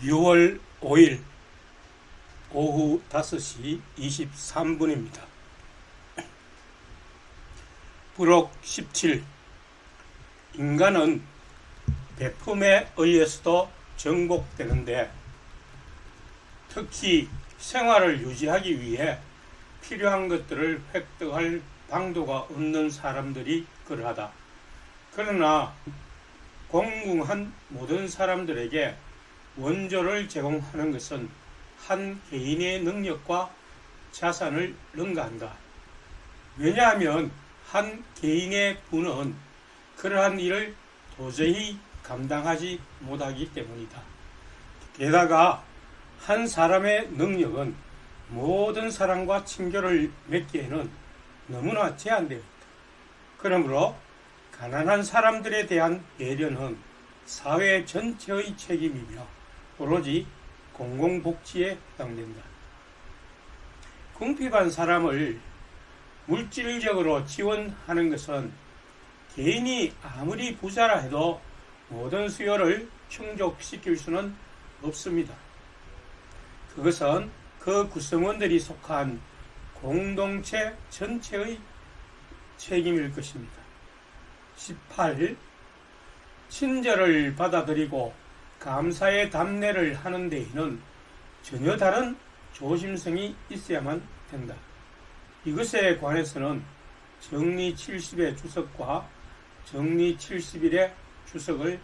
6월 5일 오후 5시 23분입니다. 부록 17. 인간은 배품에 의해서도 정복되는데 특히 생활을 유지하기 위해 필요한 것들을 획득할 방도가 없는 사람들이 그러하다. 그러나 공공한 모든 사람들에게 원조를 제공하는 것은 한 개인의 능력과 자산을 능가한다. 왜냐하면 한 개인의 부는 그러한 일을 도저히 감당하지 못하기 때문이다. 게다가 한 사람의 능력은 모든 사람과 친교를 맺기에는 너무나 제한되어 있다. 그러므로 가난한 사람들에 대한 배려는 사회 전체의 책임이며 오로지 공공복지에 해당된다. 궁핍한 사람을 물질적으로 지원하는 것은 개인이 아무리 부자라 해도 모든 수요를 충족시킬 수는 없습니다. 그것은 그 구성원들이 속한 공동체 전체의 책임일 것입니다. 18. 친절을 받아들이고 감사의 답례를 하는 데에는 전혀 다른 조심성이 있어야만 된다. 이것에 관해서는 정리 70의 주석과 정리 71의 주석을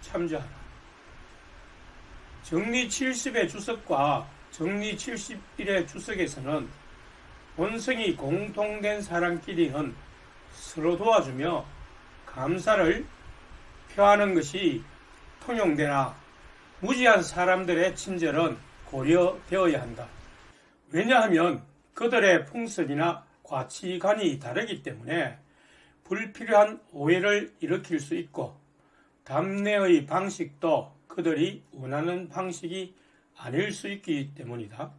참조하라. 정리 70의 주석과 정리 71의 주석에서는 본성이 공통된 사람끼리는 서로 도와주며 감사를 표하는 것이 통용되나 무지한 사람들의 친절은 고려되어야 한다. 왜냐하면 그들의 풍습이나 가치관이 다르기 때문에 불필요한 오해를 일으킬 수 있고 답례의 방식도 그들이 원하는 방식이 아닐 수 있기 때문이다.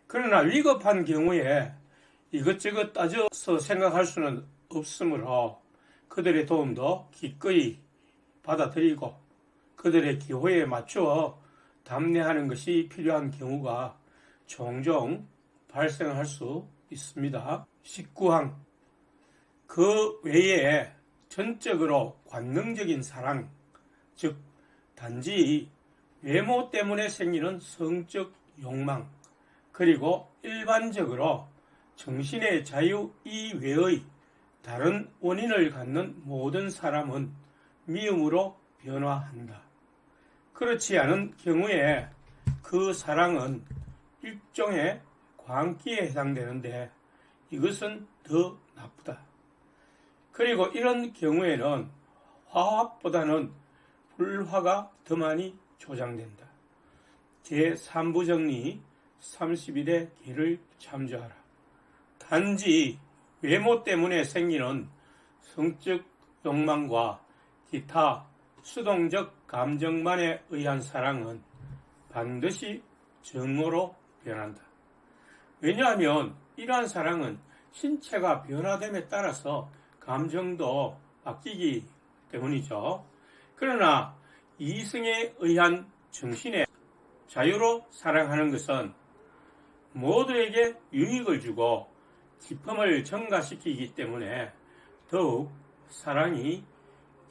그러나 위급한 경우에 이것저것 따져서 생각할 수는 없으므로 그들의 도움도 기꺼이 받아들이고 그들의 기호에 맞추어 답례하는 것이 필요한 경우가 종종 발생할 수 있습니다. 19항. 그 외에 전적으로 관능적인 사랑, 즉 단지 외모 때문에 생기는 성적 욕망, 그리고 일반적으로 정신의 자유 이외의 다른 원인을 갖는 모든 사람은 미움으로 변화한다. 그렇지 않은 경우에 그 사랑은 일종의 광기에 해당되는데 이것은 더 나쁘다. 그리고 이런 경우에는 화합보다는 불화가 더 많이 조장된다. 제3부 정리 31의 개를 참조하라. 단지 외모 때문에 생기는 성적 욕망과 기타 수동적 감정만에 의한 사랑은 반드시 증오로 변한다. 왜냐하면 이러한 사랑은 신체가 변화됨에 따라서 감정도 바뀌기 때문이죠. 그러나 이성에 의한 정신의 자유로 사랑하는 것은 모두에게 유익을 주고 기쁨을 증가시키기 때문에 더욱 사랑이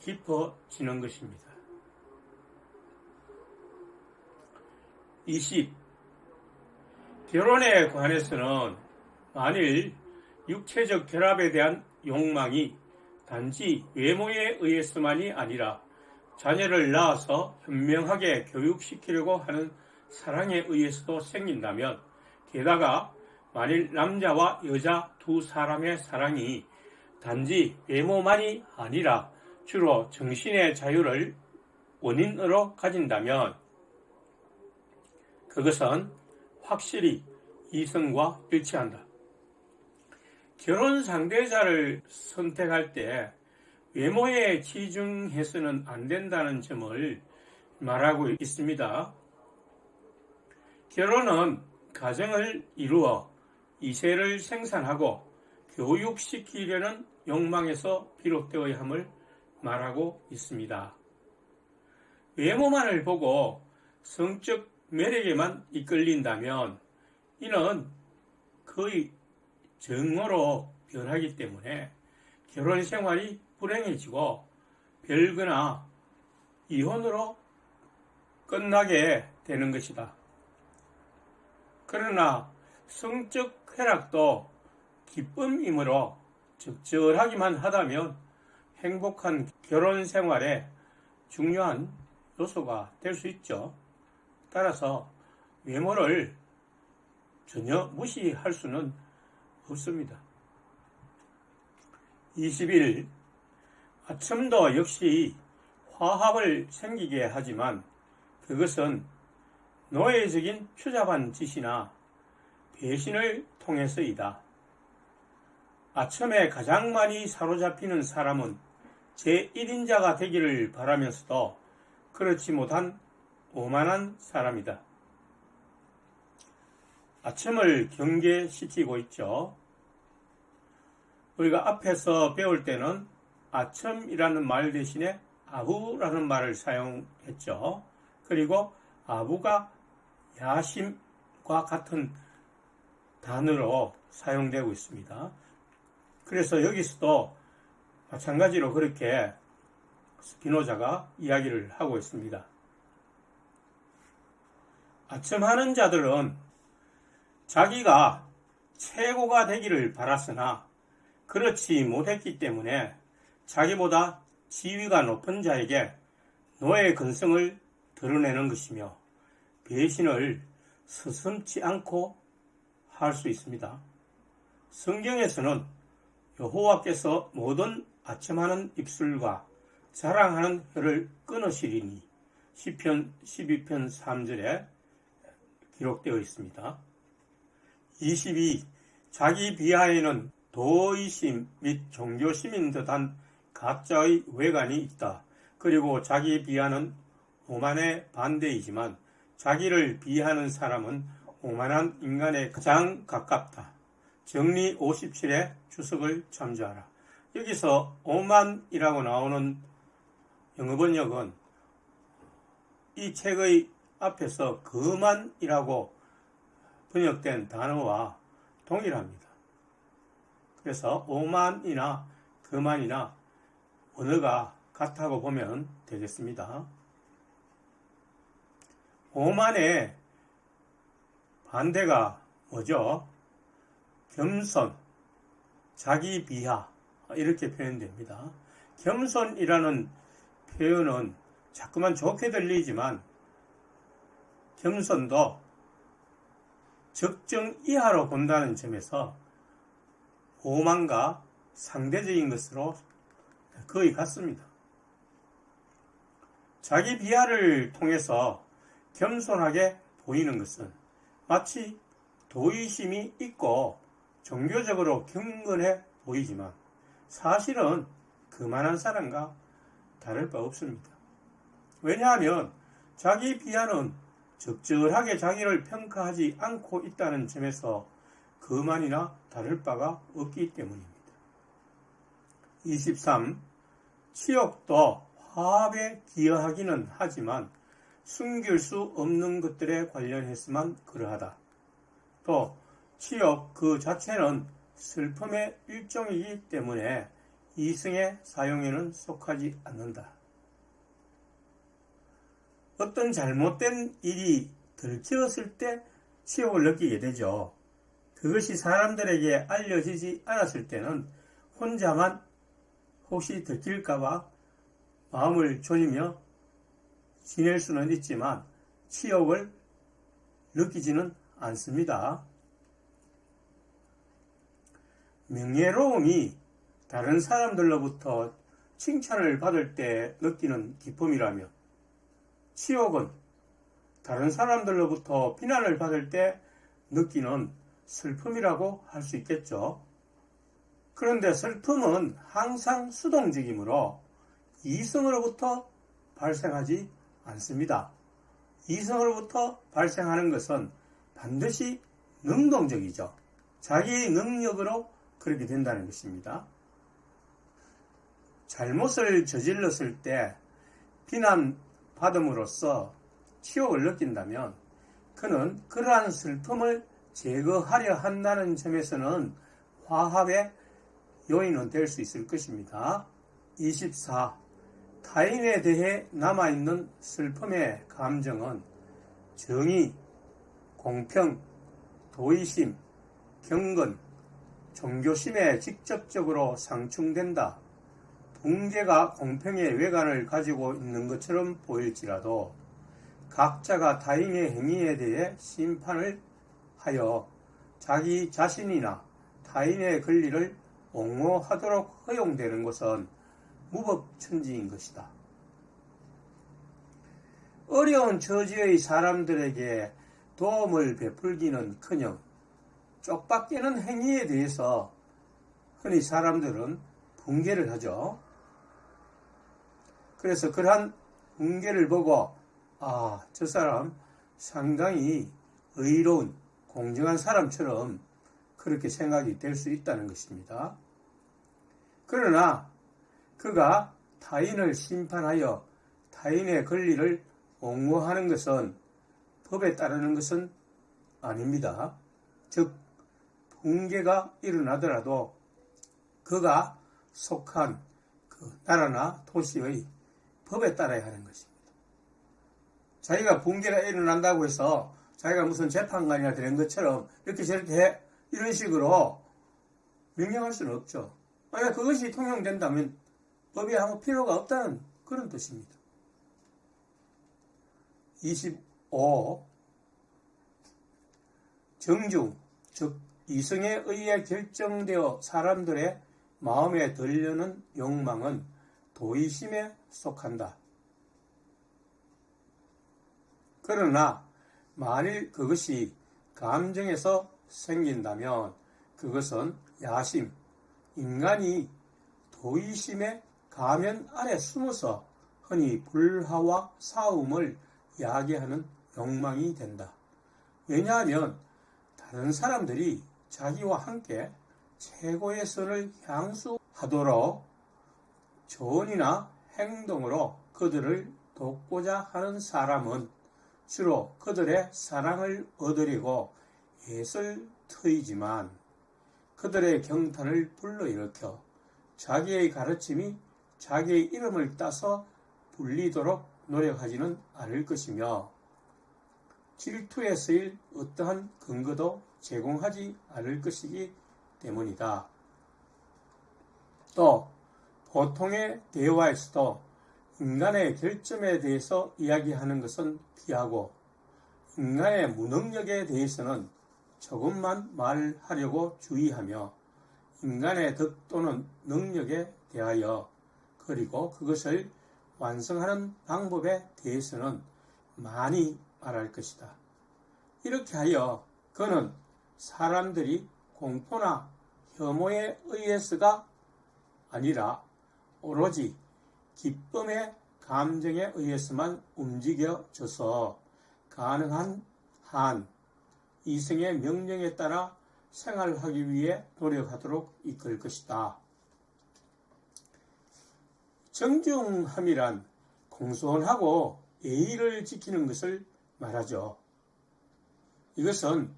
깊어지는 것입니다. 20. 결혼에 관해서는 만일 육체적 결합에 대한 욕망이 단지 외모에 의해서만이 아니라 자녀를 낳아서 현명하게 교육시키려고 하는 사랑에 의해서도 생긴다면, 게다가 만일 남자와 여자 두 사람의 사랑이 단지 외모만이 아니라 주로 정신의 자유를 원인으로 가진다면 그것은 확실히 이성과 일치한다. 결혼 상대자를 선택할 때 외모에 치중해서는 안 된다는 점을 말하고 있습니다. 결혼은 가정을 이루어 이세를 생산하고 교육시키려는 욕망에서 비롯되어야 함을 말하고 있습니다. 외모만을 보고 성적 매력에만 이끌린다면 이는 거의 정으로 변하기 때문에 결혼 생활이 불행해지고 별거나 이혼으로 끝나게 되는 것이다. 그러나 성적 쾌락도 기쁨이므로 적절하기만 하다면 행복한 결혼 생활에 중요한 요소가 될 수 있죠. 따라서 외모를 전혀 무시할 수는 없습니다. 21. 아첨도 역시 화합을 생기게 하지만 그것은 노예적인 추잡한 짓이나 배신을 통해서이다. 아첨에 가장 많이 사로잡히는 사람은 제1인자가 되기를 바라면서도 그렇지 못한 오만한 사람이다. 아첨을 경계시키고 있죠. 우리가 앞에서 배울 때는 아첨이라는 말 대신에 아부라는 말을 사용했죠. 그리고 아부가 야심과 같은 단어로 사용되고 있습니다. 그래서 여기서도 마찬가지로 그렇게 스피노자가 이야기를 하고 있습니다. 아첨하는 자들은 자기가 최고가 되기를 바랐으나 그렇지 못했기 때문에 자기보다 지위가 높은 자에게 노예 근성을 드러내는 것이며 배신을 서슴지 않고 할 수 있습니다. 성경에서는 여호와께서 모든 아첨하는 입술과 자랑하는 혀를 끊으시리니 시편 12편 3절에 기록되어 있습니다. 22. 자기 비하에는 도의심 및 종교심인 듯한 가짜의 외관이 있다. 그리고 자기 비하는 오만의 반대이지만 자기를 비하는 사람은 오만한 인간에 가장 가깝다. 정리 57의 주석을 참조하라. 여기서 오만이라고 나오는 영어 번역은 이 책의 앞에서 거만이라고 번역된 단어와 동일합니다. 그래서 오만이나 거만이나 언어가 같다고 보면 되겠습니다. 오만의 반대가 뭐죠? 겸손, 자기 비하 이렇게 표현됩니다. 겸손이라는 표현은 자꾸만 좋게 들리지만 겸손도 적정 이하로 본다는 점에서 오만과 상대적인 것으로 거의 같습니다. 자기 비하를 통해서 겸손하게 보이는 것은 마치 도의심이 있고 종교적으로 경건해 보이지만 사실은 그만한 사람과 다를 바 없습니다. 왜냐하면 자기 비하는 적절하게 자기를 평가하지 않고 있다는 점에서 그만이나 다를 바가 없기 때문입니다. 23. 치욕도 화합에 기여하기는 하지만 숨길 수 없는 것들에 관련해서만 그러하다. 또 치욕 그 자체는 슬픔의 일종이기 때문에 이성의 사용에는 속하지 않는다. 어떤 잘못된 일이 들켰을 때 치욕을 느끼게 되죠. 그것이 사람들에게 알려지지 않았을 때는 혼자만 혹시 들킬까봐 마음을 졸이며 지낼 수는 있지만 치욕을 느끼지는 않습니다. 명예로움이 다른 사람들로부터 칭찬을 받을 때 느끼는 기쁨이라면 치욕은 다른 사람들로부터 비난을 받을 때 느끼는 슬픔이라고 할 수 있겠죠. 그런데 슬픔은 항상 수동적이므로 이성으로부터 발생하지 않습니다. 이성으로부터 발생하는 것은 반드시 능동적이죠. 자기의 능력으로 그렇게 된다는 것입니다. 잘못을 저질렀을 때 비난받음으로써 치욕을 느낀다면 그는 그러한 슬픔을 제거하려 한다는 점에서는 화합의 요인은 될 수 있을 것입니다. 24. 타인에 대해 남아있는 슬픔의 감정은 정의, 공평, 도의심, 경건, 종교심에 직접적으로 상충된다. 붕괴가 공평의 외관을 가지고 있는 것처럼 보일지라도 각자가 타인의 행위에 대해 심판을 하여 자기 자신이나 타인의 권리를 옹호하도록 허용되는 것은 무법천지인 것이다. 어려운 처지의 사람들에게 도움을 베풀기는커녕 쪽박되는 행위에 대해서 흔히 사람들은 붕괴를 하죠. 그래서 그러한 붕괴를 보고 저 사람 상당히 의로운 공정한 사람처럼 그렇게 생각이 될 수 있다는 것입니다. 그러나 그가 타인을 심판하여 타인의 권리를 옹호하는 것은 법에 따르는 것은 아닙니다. 즉 붕괴가 일어나더라도 그가 속한 그 나라나 도시의 법에 따라야 하는 것입니다. 자기가 붕괴가 일어난다고 해서 자기가 무슨 재판관이나 되는 것처럼 이렇게 저렇게 해 이런 식으로 명령할 수는 없죠. 만약 그것이 통용된다면 법이 아무 필요가 없다는 그런 뜻입니다. 25. 정중, 즉 이성에 의해 결정되어 사람들의 마음에 들려는 욕망은 도의심에 속한다. 그러나 만일 그것이 감정에서 생긴다면 그것은 야심, 인간이 도의심의 가면 아래 숨어서 흔히 불화와 싸움을 야기하는 욕망이 된다. 왜냐하면 다른 사람들이 자기와 함께 최고의 선을 향수하도록 조언이나 행동으로 그들을 돕고자 하는 사람은 주로 그들의 사랑을 얻으려고 애를 트이지만 그들의 경탄을 불러일으켜 자기의 가르침이 자기의 이름을 따서 불리도록 노력하지는 않을 것이며 질투에 쓰일 어떠한 근거도 제공하지 않을 것이기 때문이다. 또 보통의 대화에서도 인간의 결점에 대해서 이야기하는 것은 피하고 인간의 무능력에 대해서는 조금만 말하려고 주의하며 인간의 덕 또는 능력에 대하여 그리고 그것을 완성하는 방법에 대해서는 많이 말할 것이다. 이렇게 하여 그는 사람들이 공포나 혐오에 의해서가 아니라 오로지 기쁨의 감정에 의해서만 움직여져서 가능한 한 이성의 명령에 따라 생활하기 위해 노력하도록 이끌 것이다. 정중함이란 공손하고 예의를 지키는 것을 말하죠. 이것은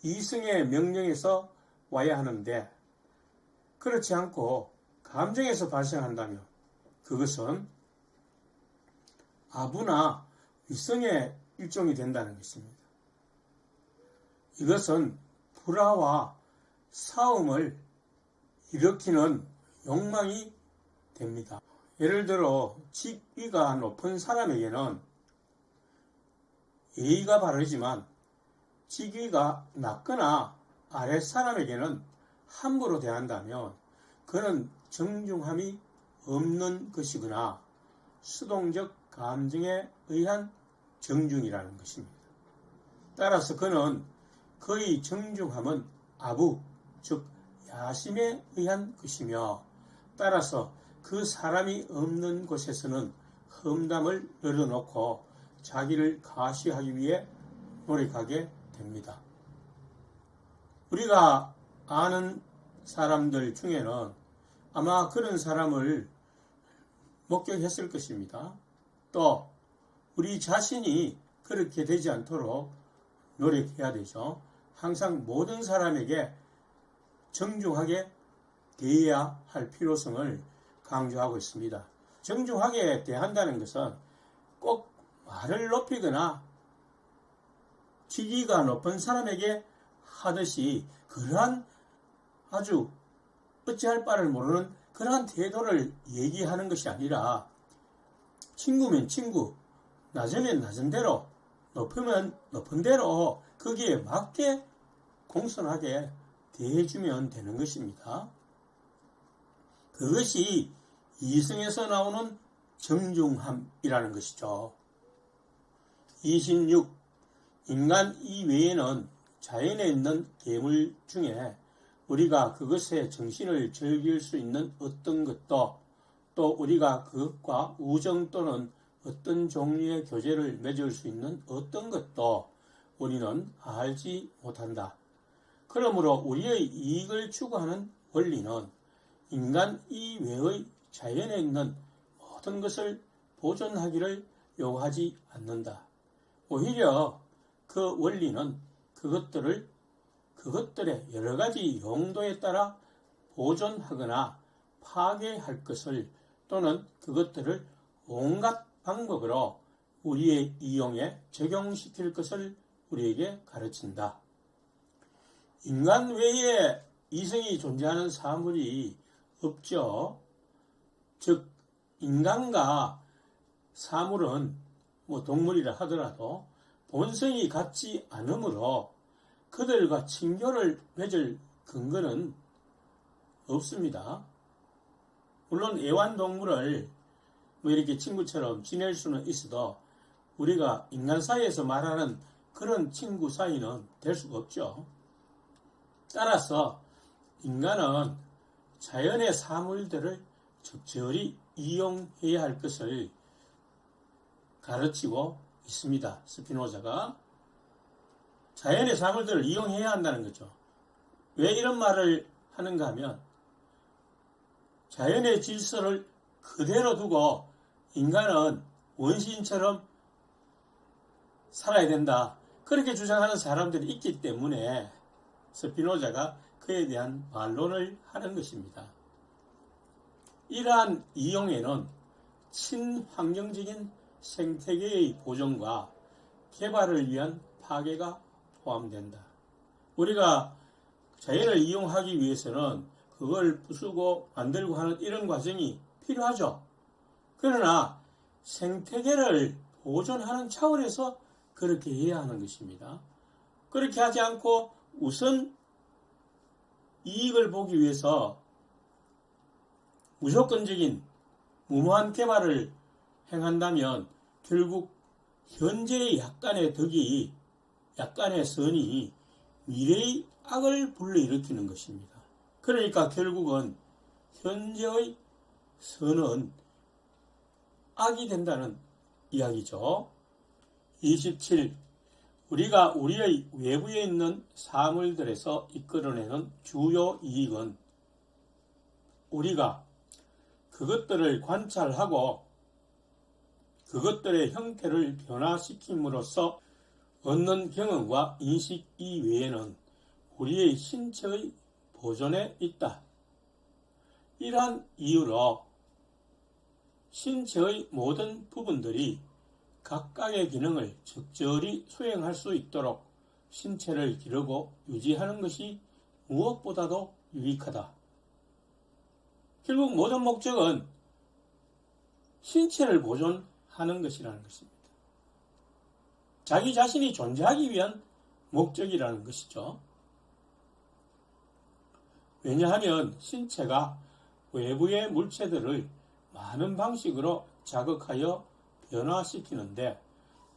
이성의 명령에서 와야 하는데 그렇지 않고 감정에서 발생한다면 그것은 아부나 위선의 일종이 된다는 것입니다. 이것은 불화와 싸움을 일으키는 욕망이 됩니다. 예를 들어 직위가 높은 사람에게는 예의가 바르지만 직위가 낮거나 아랫사람에게는 함부로 대한다면 그는 정중함이 없는 것이거나 수동적 감정에 의한 정중이라는 것입니다. 따라서 그는 그의 정중함은 아부, 즉 야심에 의한 것이며 따라서 그 사람이 없는 곳에서는 험담을 늘어놓고 자기를 가시하기 위해 노력하게 됩니다. 우리가 아는 사람들 중에는 아마 그런 사람을 목격했을 것입니다. 또 우리 자신이 그렇게 되지 않도록 노력해야 되죠. 항상 모든 사람에게 정중하게 대해야 할 필요성을 강조하고 있습니다. 정중하게 대한다는 것은 꼭 말을 높이거나 직위가 높은 사람에게 하듯이 그러한 아주 어찌할 바를 모르는 그러한 태도를 얘기하는 것이 아니라 친구면 친구, 낮으면 낮은 대로, 높으면 높은 대로 거기에 맞게 공손하게 대해주면 되는 것입니다. 그것이 이성에서 나오는 정중함이라는 것이죠. 26. 인간 이외에는 자연에 있는 괴물 중에 우리가 그것의 정신을 즐길 수 있는 어떤 것도 또 우리가 그것과 우정 또는 어떤 종류의 교제를 맺을 수 있는 어떤 것도 우리는 알지 못한다. 그러므로 우리의 이익을 추구하는 원리는 인간 이외의 자연에 있는 모든 것을 보존하기를 요구하지 않는다. 오히려 그 원리는 그것들의 여러 가지 용도에 따라 보존하거나 파괴할 것을 또는 그것들을 온갖 방법으로 우리의 이용에 적용시킬 것을 우리에게 가르친다. 인간 외에 이성이 존재하는 사물이 없죠. 즉 인간과 사물은 동물이라 하더라도 본성이 같지 않으므로 그들과 친교를 맺을 근거는 없습니다. 물론 애완동물을 이렇게 친구처럼 지낼 수는 있어도 우리가 인간 사이에서 말하는 그런 친구 사이는 될 수가 없죠. 따라서 인간은 자연의 사물들을 적절히 이용해야 할 것을 가르치고 있습니다. 스피노자가 자연의 사물들을 이용해야 한다는 거죠. 왜 이런 말을 하는가 하면 자연의 질서를 그대로 두고 인간은 원시인처럼 살아야 된다. 그렇게 주장하는 사람들이 있기 때문에 스피노자가 그에 대한 반론을 하는 것입니다. 이러한 이용에는 친환경적인 생태계의 보존과 개발을 위한 파괴가 포함된다. 우리가 자연을 이용하기 위해서는 그걸 부수고 만들고 하는 이런 과정이 필요하죠. 그러나 생태계를 보존하는 차원에서 그렇게 해야 하는 것입니다. 그렇게 하지 않고 우선 이익을 보기 위해서 무조건적인 무모한 개발을 행한다면 결국 현재의 약간의 덕이, 약간의 선이 미래의 악을 불러일으키는 것입니다. 그러니까 결국은 현재의 선은 악이 된다는 이야기죠. 27. 우리가 우리의 외부에 있는 사물들에서 이끌어내는 주요 이익은 우리가 그것들을 관찰하고 그것들의 형태를 변화시킴으로써 얻는 경험과 인식 이외에는 우리의 신체의 보존에 있다. 이러한 이유로 신체의 모든 부분들이 각각의 기능을 적절히 수행할 수 있도록 신체를 기르고 유지하는 것이 무엇보다도 유익하다. 결국 모든 목적은 신체를 보존하는 것이라는 것입니다. 자기 자신이 존재하기 위한 목적이라는 것이죠. 왜냐하면 신체가 외부의 물체들을 많은 방식으로 자극하여 변화시키는데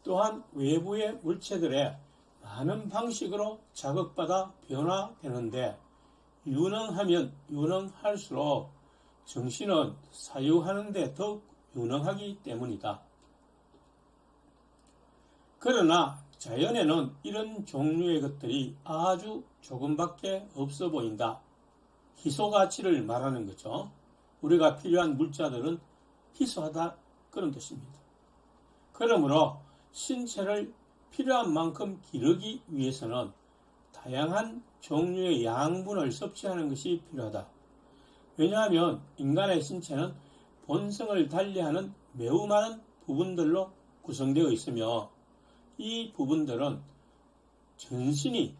또한 외부의 물체들에 많은 방식으로 자극받아 변화되는데 유능하면 유능할수록 정신은 사유하는 데 더욱 유능하기 때문이다. 그러나 자연에는 이런 종류의 것들이 아주 조금밖에 없어 보인다. 희소가치를 말하는 거죠. 우리가 필요한 물자들은 희소하다 그런 뜻입니다. 그러므로 신체를 필요한 만큼 기르기 위해서는 다양한 종류의 양분을 섭취하는 것이 필요하다. 왜냐하면 인간의 신체는 본성을 달리하는 매우 많은 부분들로 구성되어 있으며 이 부분들은 전신이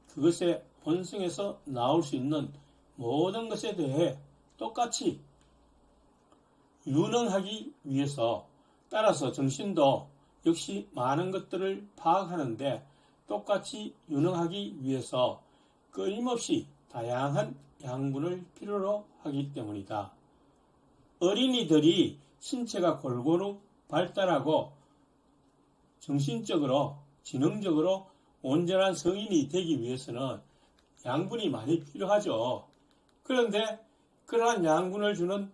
그것의 본성에서 나올 수 있는 모든 것에 대해 똑같이 유능하기 위해서 따라서 정신도 역시 많은 것들을 파악하는데 똑같이 유능하기 위해서 끊임없이 다양한 양분을 필요로 하기 때문이다. 어린이들이 신체가 골고루 발달하고 정신적으로, 지능적으로 온전한 성인이 되기 위해서는 양분이 많이 필요하죠. 그런데 그러한 양분을 주는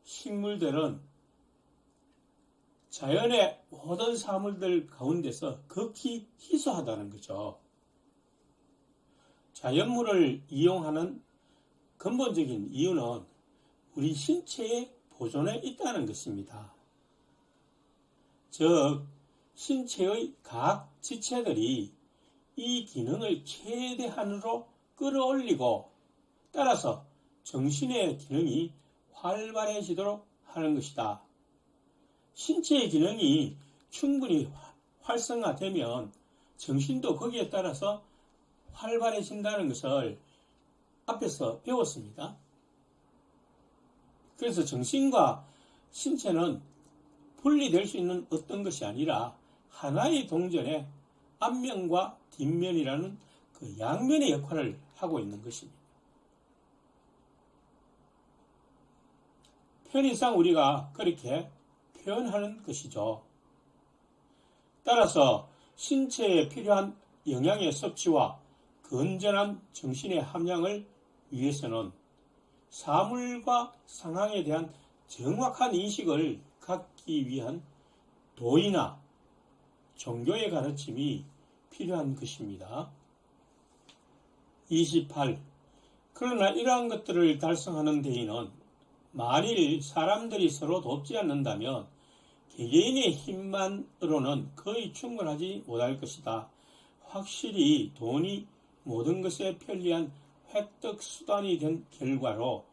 식물들은 자연의 모든 사물들 가운데서 극히 희소하다는 거죠. 자연물을 이용하는 근본적인 이유는 우리 신체의 보존에 있다는 것입니다. 즉, 신체의 각 지체들이 이 기능을 최대한으로 끌어올리고 따라서 정신의 기능이 활발해지도록 하는 것이다. 신체의 기능이 충분히 활성화되면 정신도 거기에 따라서 활발해진다는 것을 앞에서 배웠습니다. 그래서 정신과 신체는 분리될 수 있는 어떤 것이 아니라 하나의 동전의 앞면과 뒷면이라는 그 양면의 역할을 하고 있는 것입니다. 편의상 우리가 그렇게 표현하는 것이죠. 따라서 신체에 필요한 영양의 섭취와 건전한 정신의 함량을 위해서는 사물과 상황에 대한 정확한 인식을 갖기 위한 도의나 종교의 가르침이 필요한 것입니다. 28. 그러나 이러한 것들을 달성하는 데에는 만일 사람들이 서로 돕지 않는다면 개개인의 힘만으로는 거의 충분하지 못할 것이다. 확실히 돈이 모든 것에 편리한 획득 수단이 된 결과로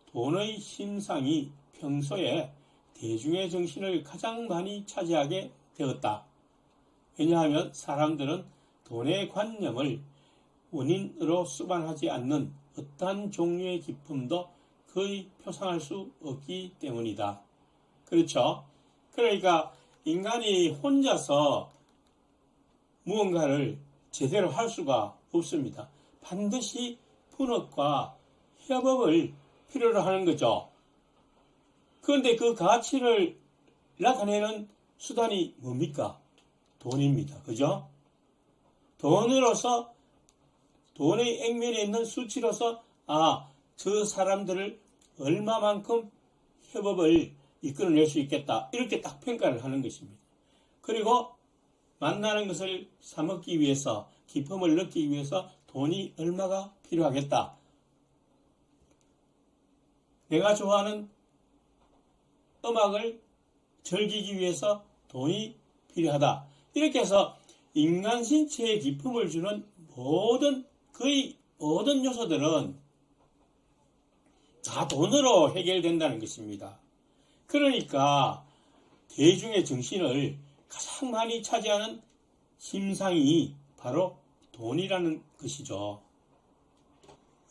돈의 심상이 평소에 대중의 정신을 가장 많이 차지하게 되었다. 왜냐하면 사람들은 돈의 관념을 원인으로 수반하지 않는 어떠한 종류의 기쁨도 거의 표상할 수 없기 때문이다. 그렇죠? 그러니까 인간이 혼자서 무언가를 제대로 할 수가 없습니다. 반드시 분업과 협업을 필요로 하는 거죠. 그런데 그 가치를 나타내는 수단이 뭡니까? 돈입니다. 그죠? 돈으로서, 돈의 액면에 있는 수치로서, 저 사람들을 얼마만큼 협업을 이끌어낼 수 있겠다. 이렇게 딱 평가를 하는 것입니다. 그리고 만나는 것을 사먹기 위해서, 기쁨을 넣기 위해서 돈이 얼마가 필요하겠다. 내가 좋아하는 음악을 즐기기 위해서 돈이 필요하다. 이렇게 해서 인간 신체에 기쁨을 주는 거의 모든 요소들은 다 돈으로 해결된다는 것입니다. 그러니까 대중의 정신을 가장 많이 차지하는 심상이 바로 돈이라는 것이죠.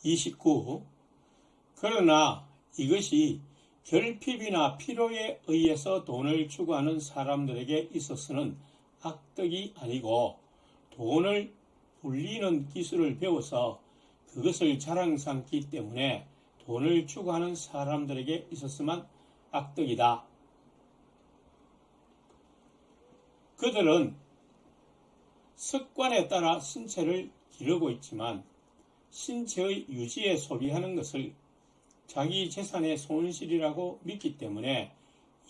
29. 그러나 이것이 결핍이나 필요에 의해서 돈을 추구하는 사람들에게 있어서는 악덕이 아니고 돈을 불리는 기술을 배워서 그것을 자랑 삼기 때문에 돈을 추구하는 사람들에게 있어서만 악덕이다. 그들은 습관에 따라 신체를 기르고 있지만 신체의 유지에 소비하는 것을 자기 재산의 손실이라고 믿기 때문에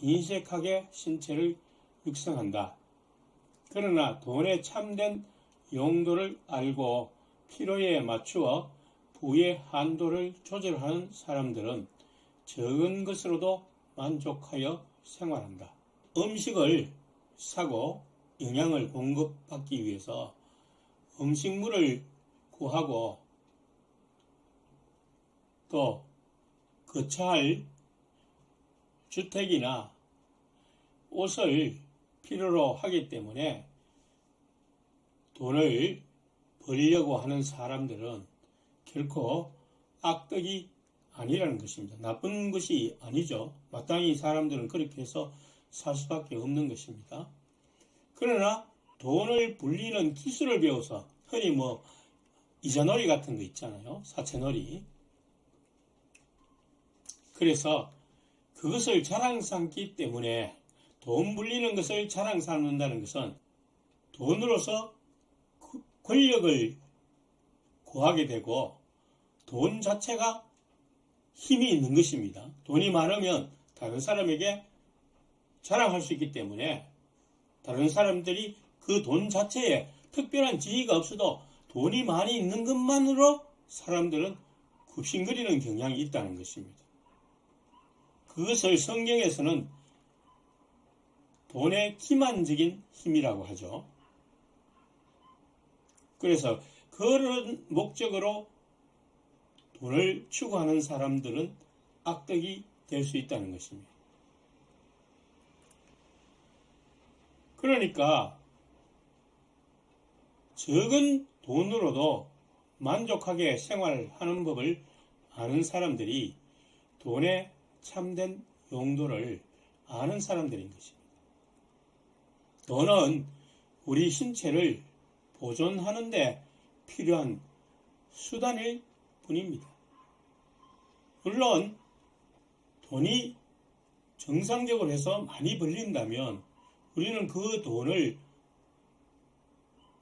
인색하게 신체를 육성한다. 그러나 돈의 참된 용도를 알고 필요에 맞추어 부의 한도를 조절하는 사람들은 적은 것으로도 만족하여 생활한다. 음식을 사고 영양을 공급받기 위해서 음식물을 구하고 또 거처할 주택이나 옷을 필요로 하기 때문에 돈을 벌려고 하는 사람들은 결코 악덕이 아니라는 것입니다. 나쁜 것이 아니죠. 마땅히 사람들은 그렇게 해서 살 수밖에 없는 것입니다. 그러나 돈을 불리는 기술을 배워서 흔히 이자놀이 같은 거 있잖아요. 사채놀이. 그래서 그것을 자랑 삼기 때문에 돈 불리는 것을 자랑 삼는다는 것은 돈으로서 권력을 구하게 되고 돈 자체가 힘이 있는 것입니다. 돈이 많으면 다른 사람에게 자랑할 수 있기 때문에 다른 사람들이 그 돈 자체에 특별한 지위가 없어도 돈이 많이 있는 것만으로 사람들은 굽신거리는 경향이 있다는 것입니다. 그것을 성경에서는 돈의 기만적인 힘이라고 하죠. 그래서 그런 목적으로 돈을 추구하는 사람들은 악덕이 될 수 있다는 것입니다. 그러니까 적은 돈으로도 만족하게 생활하는 법을 아는 사람들이 돈의 참된 용도를 아는 사람들인 것입니다. 돈은 우리 신체를 보존하는 데 필요한 수단일 뿐입니다. 물론 돈이 정상적으로 해서 많이 벌린다면 우리는 그 돈을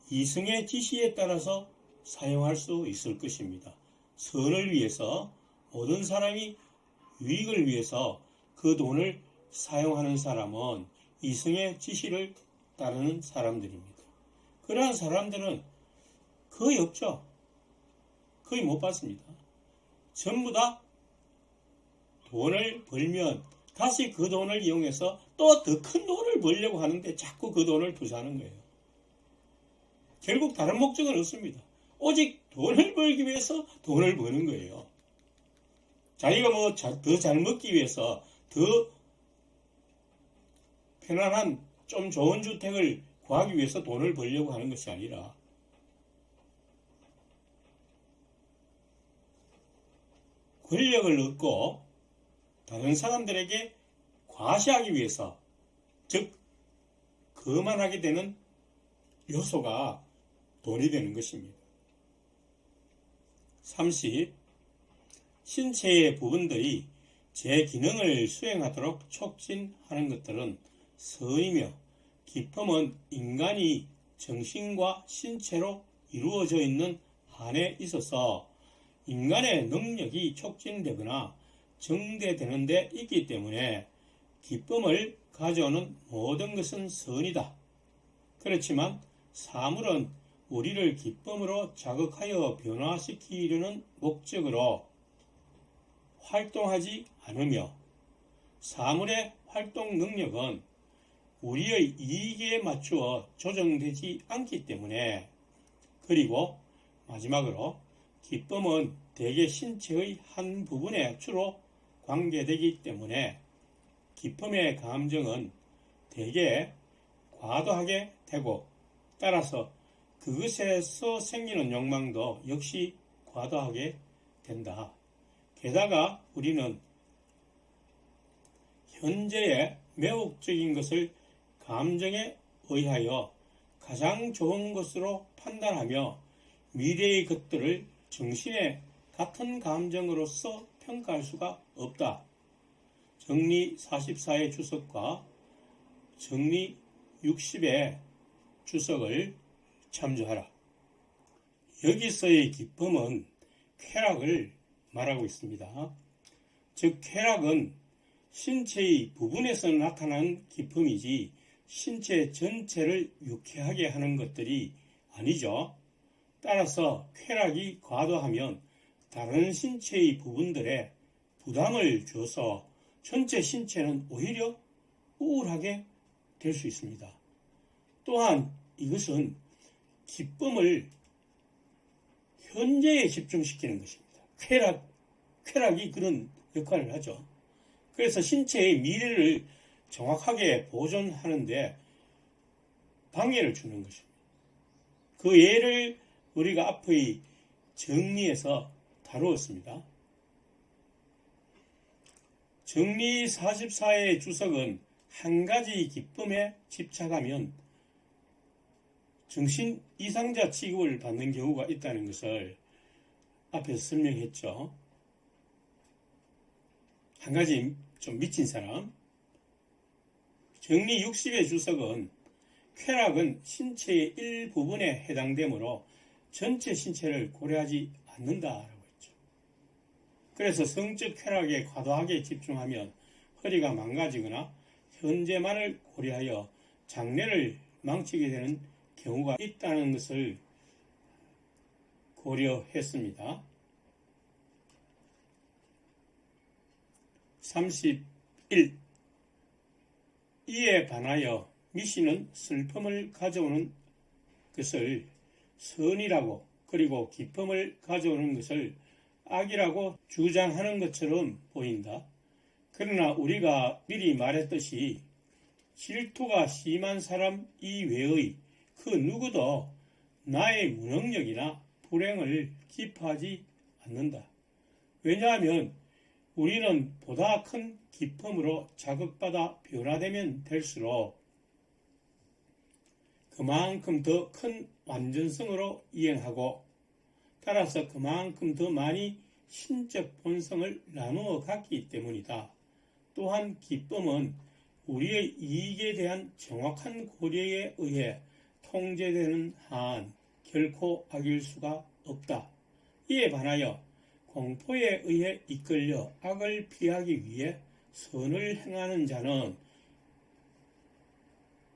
이승의 지시에 따라서 사용할 수 있을 것입니다. 선을 위해서 모든 사람이 유익을 위해서 그 돈을 사용하는 사람은 이승의 지시를 따르는 사람들입니다. 그러한 사람들은 거의 없죠. 거의 못 봤습니다. 전부 다 돈을 벌면 다시 그 돈을 이용해서 또 더 큰 돈을 벌려고 하는데 자꾸 그 돈을 투자하는 거예요. 결국 다른 목적은 없습니다. 오직 돈을 벌기 위해서 돈을 버는 거예요. 자기가 더 잘 먹기 위해서 더 편안한 좀 좋은 주택을 구하기 위해서 돈을 벌려고 하는 것이 아니라 권력을 얻고 다른 사람들에게 과시하기 위해서, 즉 거만하게 되는 요소가 돈이 되는 것입니다. 30. 신체의 부분들이 제 기능을 수행하도록 촉진하는 것들은 선이며 기품은 인간이 정신과 신체로 이루어져 있는 한에 있어서 인간의 능력이 촉진되거나 정대되는 데 있기 때문에 기쁨을 가져오는 모든 것은 선이다. 그렇지만 사물은 우리를 기쁨으로 자극하여 변화시키려는 목적으로 활동하지 않으며 사물의 활동 능력은 우리의 이익에 맞추어 조정되지 않기 때문에, 그리고 마지막으로 기쁨은 대개 신체의 한 부분에 주로 관계되기 때문에 기쁨의 감정은 대개 과도하게 되고 따라서 그것에서 생기는 욕망도 역시 과도하게 된다. 게다가 우리는 현재의 매혹적인 것을 감정에 의하여 가장 좋은 것으로 판단하며 미래의 것들을 정신의 같은 감정으로서 평가할 수가 없다. 정리 44의 주석과 정리 60의 주석을 참조하라. 여기서의 기쁨은 쾌락을 말하고 있습니다. 즉 쾌락은 신체의 부분에서 나타난 기쁨이지 신체 전체를 유쾌하게 하는 것들이 아니죠. 따라서 쾌락이 과도하면 다른 신체의 부분들에 부담을 줘서 전체 신체는 오히려 우울하게 될 수 있습니다. 또한 이것은 기쁨을 현재에 집중시키는 것입니다. 쾌락이 그런 역할을 하죠. 그래서 신체의 미래를 정확하게 보존하는데 방해를 주는 것입니다. 그 예를 우리가 앞의 정리에서 다루었습니다. 정리 44의 주석은 한 가지 기쁨에 집착하면 정신 이상자 취급을 받는 경우가 있다는 것을 앞에서 설명했죠. 한 가지 좀 미친 사람. 정리 60의 주석은 쾌락은 신체의 일부분에 해당되므로 전체 신체를 고려하지 않는다라고 했죠. 그래서 성적 쾌락에 과도하게 집중하면 허리가 망가지거나 현재만을 고려하여 장래를 망치게 되는 경우가 있다는 것을 고려했습니다. 31. 이에 반하여 미신은 슬픔을 가져오는 것을 선이라고 그리고 기쁨을 가져오는 것을 악이라고 주장하는 것처럼 보인다. 그러나 우리가 미리 말했듯이 질투가 심한 사람 이외의 그 누구도 나의 무능력이나 불행을 기뻐하지 않는다. 왜냐하면 우리는 보다 큰 기쁨으로 자극받아 변화되면 될수록 그만큼 더 큰 완전성으로 이행하고 따라서 그만큼 더 많이 신적 본성을 나누어 갖기 때문이다. 또한 기쁨은 우리의 이익에 대한 정확한 고려에 의해 통제되는 한 결코 악일 수가 없다. 이에 반하여 공포에 의해 이끌려 악을 피하기 위해 선을 행하는 자는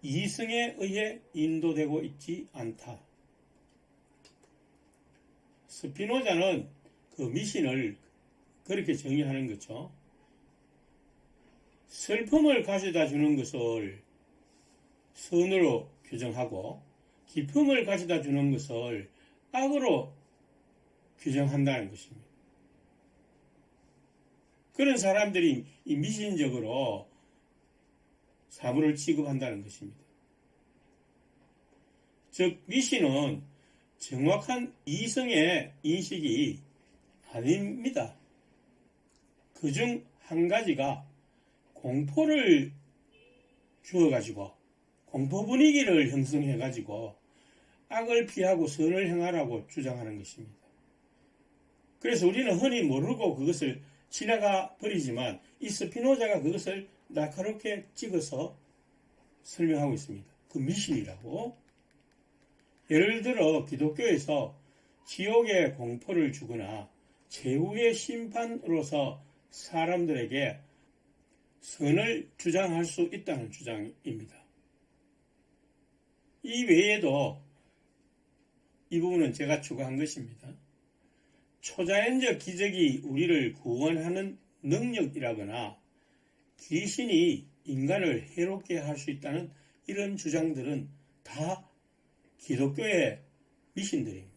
이성에 의해 인도되고 있지 않다. 스피노자는 그 미신을 그렇게 정의하는 거죠. 슬픔을 가져다 주는 것을 선으로 규정하고 기쁨을 가져다 주는 것을 악으로 규정한다는 것입니다. 그런 사람들이 이 미신적으로 사물을 취급한다는 것입니다. 즉 미신은 정확한 이성의 인식이 아닙니다. 그중 한 가지가 공포를 주어가지고 공포 분위기를 형성해가지고 악을 피하고 선을 행하라고 주장하는 것입니다. 그래서 우리는 흔히 모르고 그것을 지나가 버리지만 이 스피노자가 그것을 날카롭게 찍어서 설명하고 있습니다. 그 미신이라고. 예를 들어 기독교에서 지옥의 공포를 주거나 최후의 심판으로서 사람들에게 선을 주장할 수 있다는 주장입니다. 이 외에도 이 부분은 제가 추가한 것입니다. 초자연적 기적이 우리를 구원하는 능력이라거나 귀신이 인간을 해롭게 할 수 있다는 이런 주장들은 다 기독교의 미신들입니다.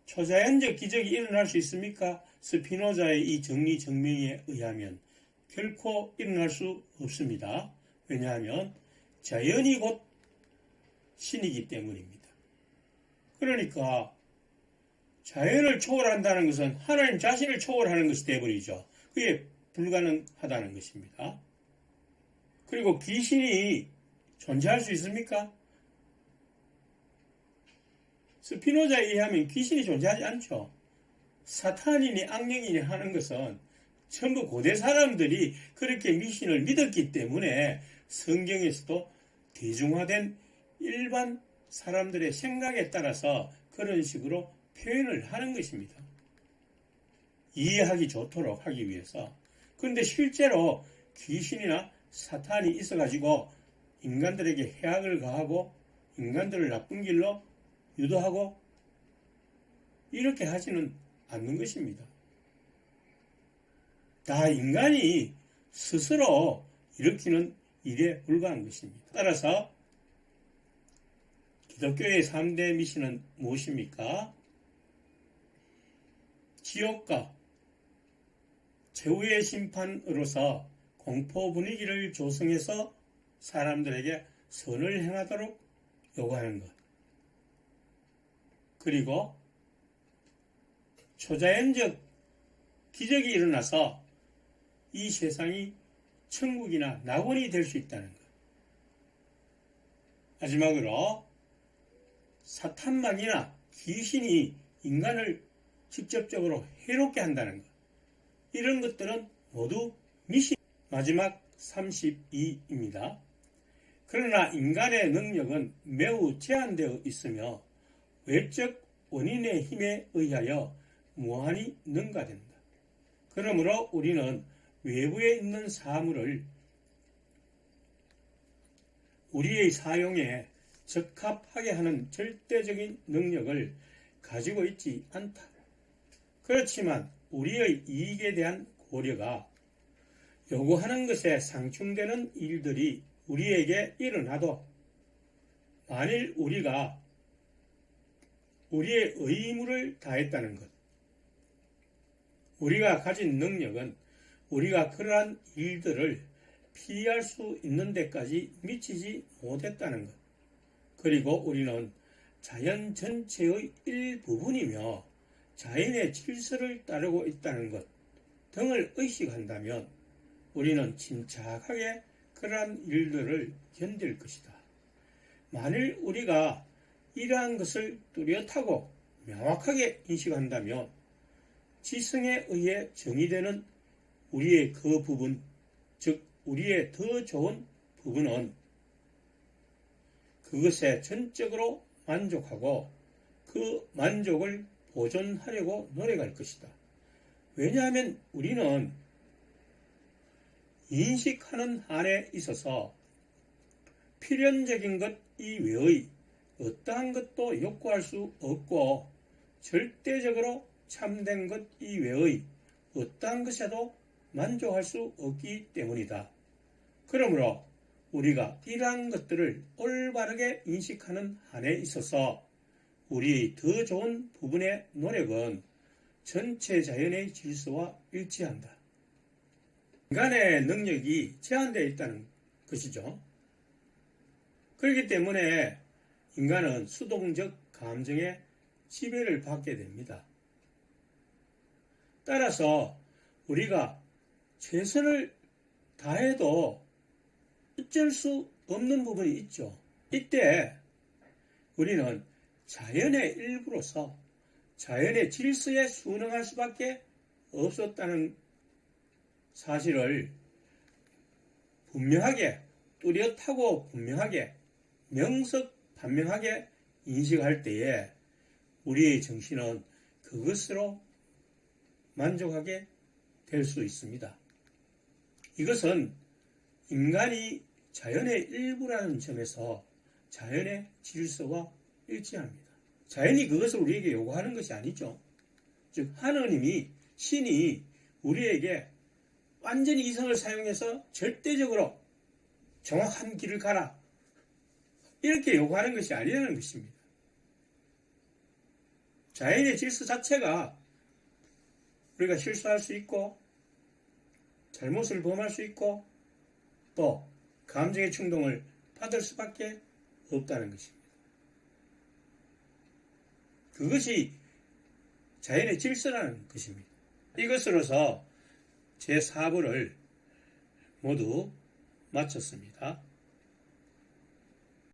초자연적 기적이 일어날 수 있습니까? 스피노자의 이 정리 정명에 의하면 결코 일어날 수 없습니다. 왜냐하면 자연이 곧 신이기 때문입니다. 그러니까 자연을 초월한다는 것은 하나님 자신을 초월하는 것이 되어버리죠. 그게 불가능하다는 것입니다. 그리고 귀신이 존재할 수 있습니까? 스피노자에 의하면 귀신이 존재하지 않죠. 사탄이니 악령이니 하는 것은 전부 고대 사람들이 그렇게 미신을 믿었기 때문에 성경에서도 대중화된 일반 사람들의 생각에 따라서 그런 식으로 표현을 하는 것입니다. 이해하기 좋도록 하기 위해서. 그런데 실제로 귀신이나 사탄이 있어가지고 인간들에게 해악을 가하고 인간들을 나쁜 길로 유도하고 이렇게 하지는 않는 것입니다. 다 인간이 스스로 일으키는 일에 불과한 것입니다. 따라서 기독교의 3대 미신은 무엇입니까? 지옥과 최후의 심판으로서 공포 분위기를 조성해서 사람들에게 선을 행하도록 요구하는 것. 그리고 초자연적 기적이 일어나서 이 세상이 천국이나 낙원이 될 수 있다는 것. 마지막으로 사탄만이나 귀신이 인간을 직접적으로 해롭게 한다는 것. 이런 것들은 모두 미신. 마지막 32입니다. 그러나 인간의 능력은 매우 제한되어 있으며 외적 원인의 힘에 의하여 무한히 능가된다. 그러므로 우리는 외부에 있는 사물을 우리의 사용에 적합하게 하는 절대적인 능력을 가지고 있지 않다. 그렇지만 우리의 이익에 대한 고려가 요구하는 것에 상충되는 일들이 우리에게 일어나도 만일 우리가 우리의 의무를 다했다는 것, 우리가 가진 능력은 우리가 그러한 일들을 피할 수 있는 데까지 미치지 못했다는 것, 그리고 우리는 자연 전체의 일부분이며 자연의 질서를 따르고 있다는 것 등을 의식한다면 우리는 침착하게 그러한 일들을 견딜 것이다. 만일 우리가 이러한 것을 뚜렷하고 명확하게 인식한다면 지성에 의해 정의되는 우리의 그 부분, 즉 우리의 더 좋은 부분은 그것에 전적으로 만족하고 그 만족을 보존하려고 노력할 것이다. 왜냐하면 우리는 인식하는 한에 있어서 필연적인 것 이외의 어떠한 것도 욕구할 수 없고 절대적으로 참된 것 이외의 어떠한 것에도 만족할 수 없기 때문이다. 그러므로 우리가 이러한 것들을 올바르게 인식하는 한에 있어서 우리의 더 좋은 부분의 노력은 전체 자연의 질서와 일치한다. 인간의 능력이 제한되어 있다는 것이죠. 그렇기 때문에 인간은 수동적 감정의 지배를 받게 됩니다. 따라서 우리가 최선을 다해도 어쩔 수 없는 부분이 있죠. 이때 우리는 자연의 일부로서 자연의 질서에 순응할 수밖에 없었다는 사실을 분명하게, 뚜렷하고 분명하게, 명석반명하게 인식할 때에 우리의 정신은 그것으로 만족하게 될 수 있습니다. 이것은 인간이 자연의 일부라는 점에서 자연의 질서와 일치합니다. 자연이 그것을 우리에게 요구하는 것이 아니죠. 즉 하느님이, 신이 우리에게 완전히 이성을 사용해서 절대적으로 정확한 길을 가라, 이렇게 요구하는 것이 아니라는 것입니다. 자연의 질서 자체가 우리가 실수할 수 있고 잘못을 범할 수 있고 또 감정의 충동을 받을 수밖에 없다는 것입니다. 그것이 자연의 질서라는 것입니다. 이것으로서 제4부를 모두 마쳤습니다.